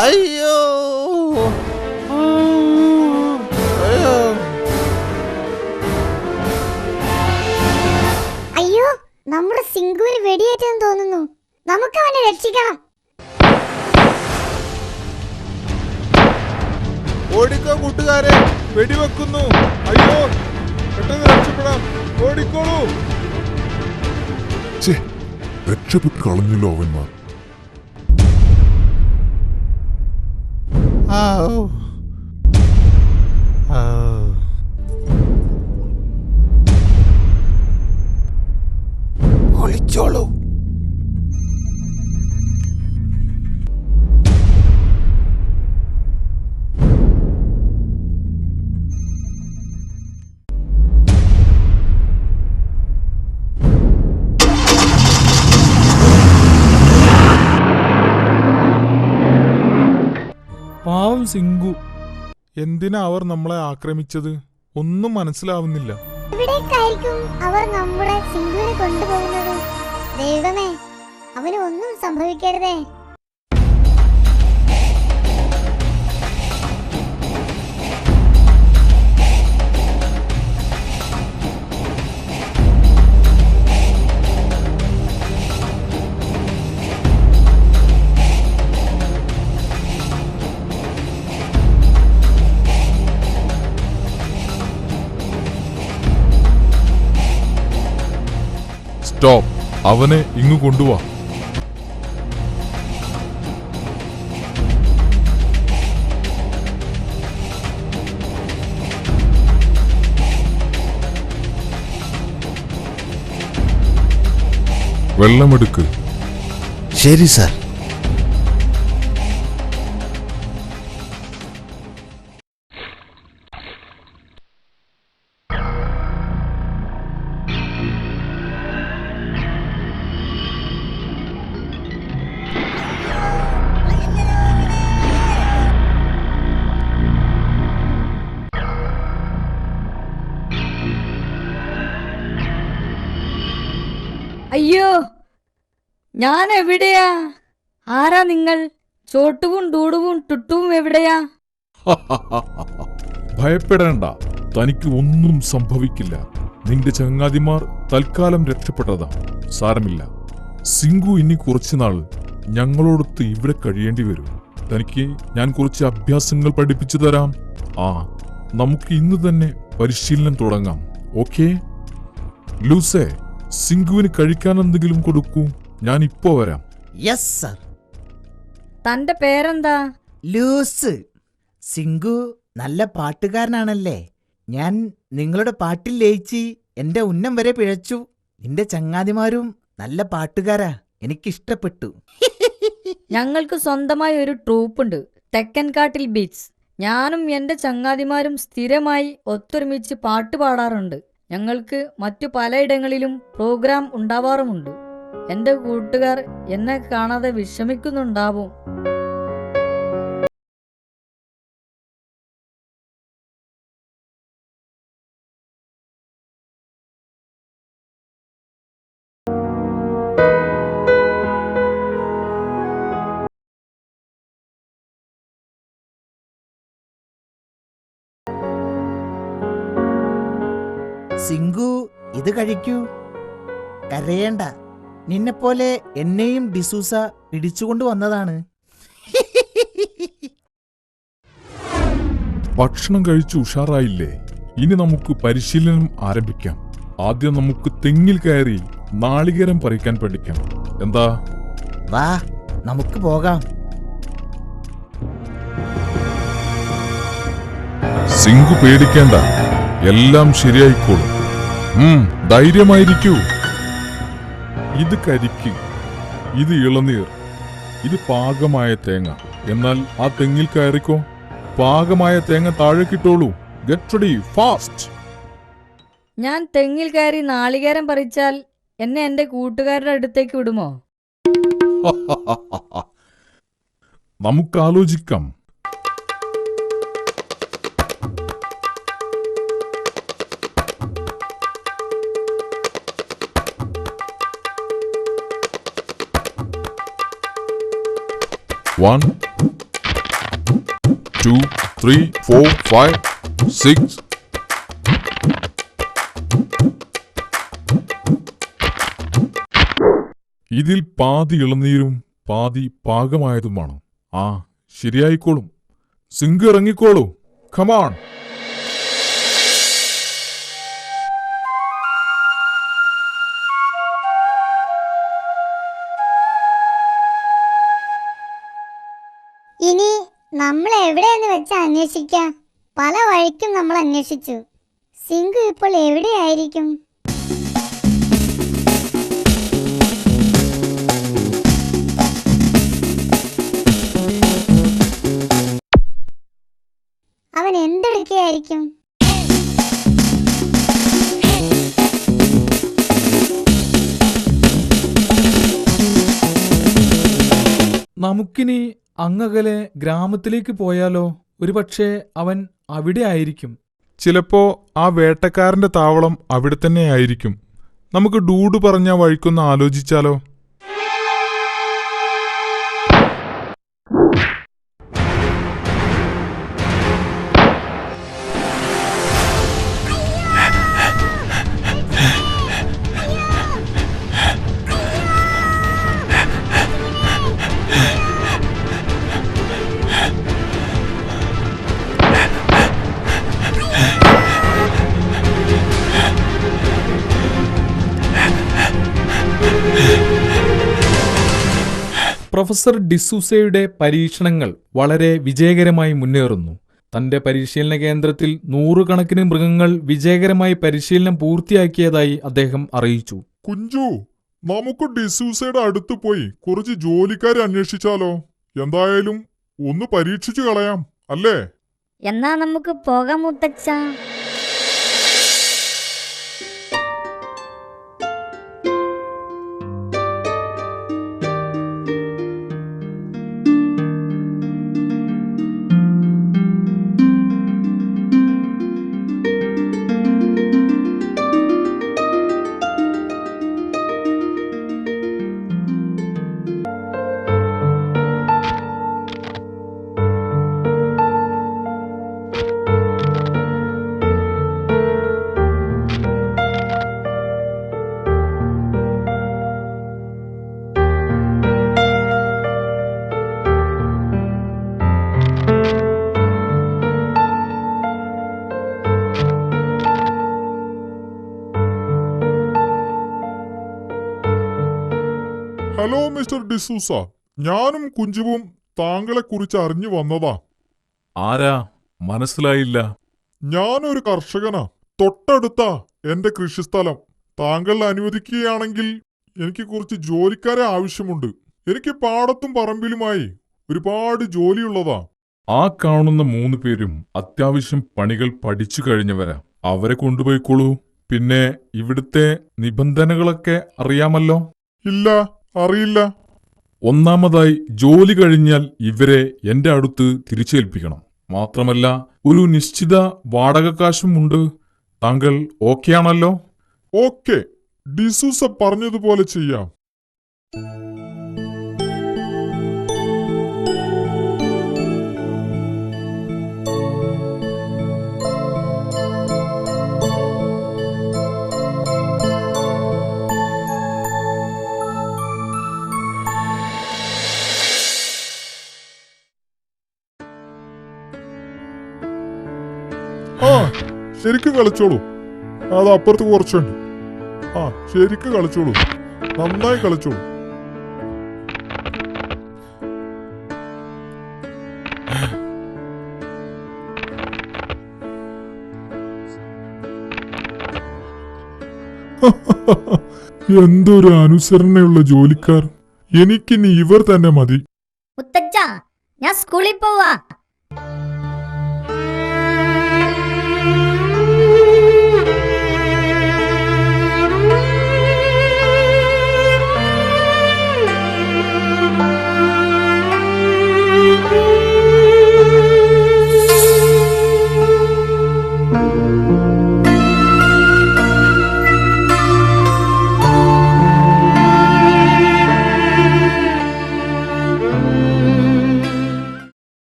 അയ്യോ അയ്യോ അയ്യോ, നമ്മുടെ സിംഗുവിന് വെടിയേറ്റെന്ന് തോന്നുന്നു. നമുക്ക് അവനെ രക്ഷിക്കണം. ഓടിക്കോ കൂട്ടുകാരെ, വെടിവെക്കുന്നു. അയ്യോ, പെട്ടെന്ന് രക്ഷപ്പെടാം, ഓടിക്കോളൂ. രക്ഷപ്പെട്ടു കളഞ്ഞല്ലോ അവന്മാർ. ഒളിച്ചോളൂ. പാവം സിംഗു, എന്തിനാ അവർ നമ്മളെ ആക്രമിച്ചത്? ഒന്നും മനസ്സിലാവുന്നില്ല. ഇവിടേക്കായിരിക്കും അവർ നമ്മുടെ സിംഗുവിനെ കൊണ്ടുപോകുന്നത്. ദൈവമേ, അവന് ഒന്നും സംഭവിക്കരുതേ. സ്റ്റോപ്പ്, അവനെ ഇങ്ങു കൊണ്ടുവാ. വെള്ളമെടുക്ക്. ശരി സാർ. അയ്യോ, ഞാൻ എവിടെയാ? ആരാ നിങ്ങൾ? ചോട്ടുവും ഡൂടുവും ടുട്ടുവും എവിടെയാ? ഭയപ്പെടേണ്ട, തനിക്ക് ഒന്നും സംഭവിക്കില്ല. നിന്റെ ചങ്ങാതിമാർ തൽക്കാലം രക്ഷപ്പെട്ടതാ, സാരമില്ല. സിംഗു ഇനി കുറച്ചുനാൾ ഞങ്ങളോടൊത്ത് ഇവിടെ കഴിയേണ്ടി വരും. തനിക്ക് ഞാൻ കുറച്ച് അഭ്യാസങ്ങൾ പഠിപ്പിച്ചു തരാം. നമുക്ക് ഇന്ന് തന്നെ പരിശീലനം തുടങ്ങാം. ഓക്കേ? ലൂസേ, സിംഗുവിന് കഴിക്കാൻ എന്തെങ്കിലും കൊടുക്കൂ. ഞാൻ ഇപ്പോ വരാം. Yes sir. തന്റെ പേരെന്താ? ലൂസ്. സിംഗു നല്ല പാട്ടുകാരനാണല്ലേ? ഞാൻ നിങ്ങളുടെ പാട്ടിൽ ലയിച്ച് എന്റെ ഉന്നം വരെ പിഴച്ചു. നിന്റെ ചങ്ങാതിമാരും നല്ല പാട്ടുകാരാ, എനിക്കിഷ്ടപ്പെട്ടു. ഞങ്ങൾക്ക് സ്വന്തമായി ഒരു ട്രൂപ്പുണ്ട്, തെക്കൻകാട്ടിൽ ബീച്ച്. ഞാനും എന്റെ ചങ്ങാതിമാരും സ്ഥിരമായി ഒത്തൊരുമിച്ച് പാട്ട് പാടാറുണ്ട്. ഞങ്ങൾക്ക് മറ്റു പലയിടങ്ങളിലും പ്രോഗ്രാം ഉണ്ടാവാറുമുണ്ട്. എന്റെ കൂട്ടുകാർ എന്നെ കാണാതെ വിഷമിക്കുന്നുണ്ടാവും. സിംഗു, ഇത് കഴിക്കൂ. കരയേണ്ട. നിന്നെപ്പോലെ എന്നെയും ഡിസൂസ പിടിച്ചുകൊണ്ടു വന്നതാണ്. ഭക്ഷണം കഴിച്ച് ഉഷാറായില്ലേ? ഇനി നമുക്ക് പരിശീലനം ആരംഭിക്കാം. ആദ്യം നമുക്ക് തെങ്ങിൽ കയറി നാളികേരം പറിക്കാൻ പഠിക്കാം. എന്താ? വാ, നമുക്ക് പോകാം. സിംഗു പേടിക്കേണ്ട, എല്ലാം ശരിയായിക്കോളും. ധൈര്യമായിരിക്കൂ. ഇത് കരിക്ക്, ഇത് ഇളനീർ, ഇത് പാകമായ തേങ്ങ. എന്നാൽ ആ തെങ്ങിൽ കയറിക്കോ. പാകമായ തേങ്ങ താഴെ കിട്ടോളൂ. Get ready, fast. ഞാൻ തെങ്ങിൽ കയറി നാളികേരം പറിച്ചാൽ എന്നെ എന്റെ കൂട്ടുകാരുടെ അടുത്തേക്ക് വിടുമോ? നമുക്ക് ആലോചിക്കാം. One, 2 3 4 5 6 ഇതിൽ പാതി ഇളനീരും പാതി പാകമായതുമാണ്. ആ ശരിയായിക്കോളും. സിങ്ക് ഇറങ്ങിക്കോളൂ. കമാൺ. ഇനി നമ്മൾ എവിടെയെന്ന് വെച്ച് അന്വേഷിക്കാം. പല വഴിക്കും നമ്മൾ അന്വേഷിച്ചു. സിങ്കു ഇപ്പോൾ എവിടെയായിരിക്കും? അവൻ എന്തെടുക്കുകയായിരിക്കും? നമുക്കിനി അങ്ങകലെ ഗ്രാമത്തിലേക്ക് പോയാലോ? ഒരുപക്ഷെ അവൻ അവിടെ ആയിരിക്കും. ചിലപ്പോ ആ വേട്ടക്കാരന്റെ താവളം അവിടെ തന്നെ ആയിരിക്കും. നമുക്ക് ഡൂഡ് പറഞ്ഞ വഴിക്കൊന്ന് ആലോചിച്ചാലോ? പ്രൊഫസർ ഡിസൂസയുടെ പരീക്ഷണങ്ങൾ വളരെ വിജയകരമായി മുന്നേറുന്നു. തന്റെ പരിശീലന കേന്ദ്രത്തിൽ നൂറുകണക്കിന് മൃഗങ്ങൾ വിജയകരമായി പരിശീലനം പൂർത്തിയാക്കിയതായി അദ്ദേഹം അറിയിച്ചു. കുഞ്ചു, നമുക്ക് ഡിസൂസയുടെ അടുത്ത് പോയി കുറച്ച് ജോലിക്കാരെ അന്വേഷിച്ചാലോ? എന്തായാലും ഒന്ന് പരീക്ഷിച്ചു കളയാം, അല്ലേ? എന്നാ നമുക്ക് പോകാം മുത്തച്ഛ. ഹലോ മിസ്റ്റർ ഡിസൂസ, ഞാനും കുഞ്ചുവും താങ്കളെക്കുറിച്ച് അറിഞ്ഞു വന്നതാ. ആരാ? മനസ്സിലായില്ല. ഞാനൊരു കർഷകനാ. തൊട്ടടുത്താ എന്റെ കൃഷിസ്ഥലം. താങ്കൾ അനുവദിക്കുകയാണെങ്കിൽ എനിക്ക് കുറച്ച് ജോലിക്കാരെ ആവശ്യമുണ്ട്. എനിക്ക് പാടത്തും പറമ്പിലുമായി ഒരുപാട് ജോലിയുള്ളതാ. ആ കാണുന്ന 3 പേരും അത്യാവശ്യം പണികൾ പഠിച്ചു കഴിഞ്ഞവരാ. അവരെ കൊണ്ടുപോയിക്കോളൂ. പിന്നെ ഇവിടുത്തെ നിബന്ധനകളൊക്കെ അറിയാമല്ലോ? ഇല്ല, അറിയില്ല. ഒന്നാമതായി, ജോലി കഴിഞ്ഞാൽ ഇവരെ എന്റെ അടുത്ത് തിരിച്ചേൽപ്പിക്കണം. മാത്രമല്ല, ഒരു നിശ്ചിത വാടകക്കാശും ഉണ്ട്. താങ്കൾ ഓക്കെയാണല്ലോ? ഓക്കെ, ഡിസൂസ പറഞ്ഞതുപോലെ ചെയ്യാം. ആ, ശരിക്കും കളിച്ചോളൂ. അത് അപ്പുറത്ത് കുറച്ചുണ്ട്. ആ, ശരിക്കും കളിച്ചോളൂ. നന്നായി കളിച്ചോളൂ. എന്തൊരു അനുസരണയുള്ള ജോലിക്കാർ. എനിക്കിനി ഇവർ തന്നെ മതി. മുത്തച്ഛ, ഞാൻ സ്കൂളിൽ പോവാ.